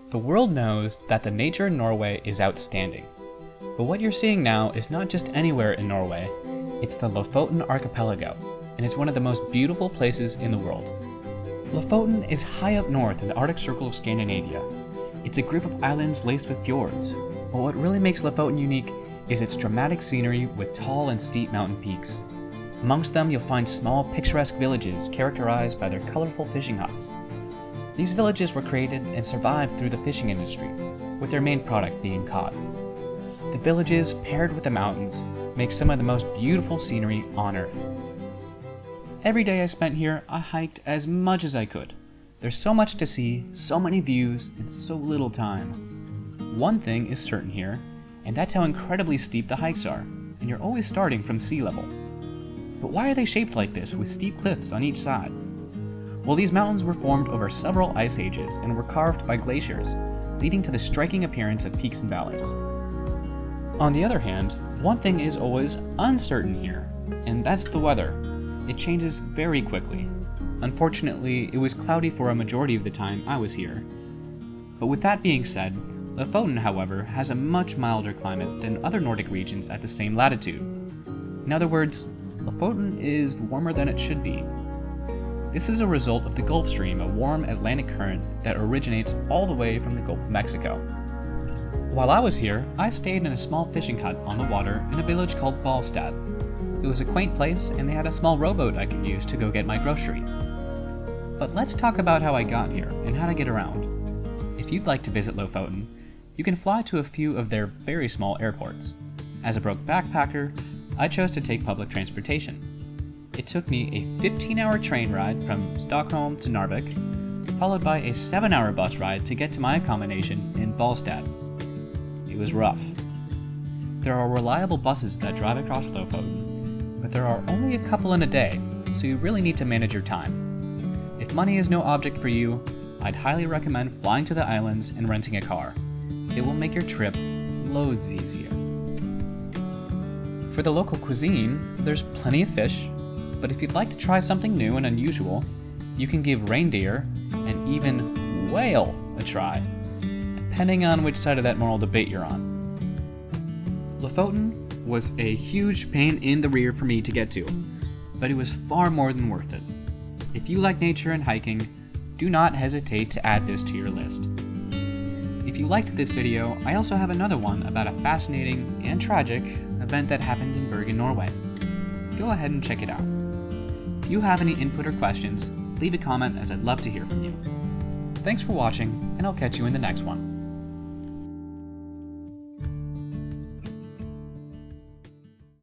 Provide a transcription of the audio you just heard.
The world knows that the nature in Norway is outstanding. But what you're seeing now is not just anywhere in Norway, it's the Lofoten archipelago, and it's one of the most beautiful places in the world. Lofoten is high up north in the Arctic Circle of Scandinavia. It's a group of islands laced with fjords, but what really makes Lofoten unique is its dramatic scenery with tall and steep mountain peaks. Amongst them, you'll find small, picturesque villages characterized by their colorful fishing huts. These villages were created and survived through the fishing industry, with their main product being cod. The villages, paired with the mountains, make some of the most beautiful scenery on Earth. Every day I spent here, I hiked as much as I could. There's so much to see, so many views, and so little time. One thing is certain here, and that's how incredibly steep the hikes are, and you're always starting from sea level. But why are they shaped like this, with steep cliffs on each side? Well, these mountains were formed over several ice ages and were carved by glaciers, leading to the striking appearance of peaks and valleys. On the other hand, one thing is always uncertain here, and that's the weather. It changes very quickly. Unfortunately, it was cloudy for a majority of the time I was here. But with that being said, Lofoten, however, has a much milder climate than other Nordic regions at the same latitude. In other words, Lofoten is warmer than it should be. This is a result of the Gulf Stream, a warm Atlantic current that originates all the way from the Gulf of Mexico. While I was here, I stayed in a small fishing hut on the water in a village called Ballstad. It was a quaint place, and they had a small rowboat I could use to go get my groceries. But let's talk about how I got here and how to get around. If you'd like to visit Lofoten, you can fly to a few of their very small airports. As a broke backpacker, I chose to take public transportation. It took me a 15-hour train ride from Stockholm to Narvik, followed by a 7-hour bus ride to get to my accommodation in Ballstad. It was rough. There are reliable buses that drive across Lofoten, but there are only a couple in a day, so you really need to manage your time. If money is no object for you, I'd highly recommend flying to the islands and renting a car. It will make your trip loads easier. For the local cuisine, there's plenty of fish, but if you'd like to try something new and unusual, you can give reindeer and even whale a try, depending on which side of that moral debate you're on. Lofoten was a huge pain in the rear for me to get to, but it was far more than worth it. If you like nature and hiking, do not hesitate to add this to your list. If you liked this video, I also have another one about a fascinating and tragic event that happened in Bergen, Norway. Go ahead and check it out. If you have any input or questions, leave a comment as I'd love to hear from you. Thanks for watching, and I'll catch you in the next one.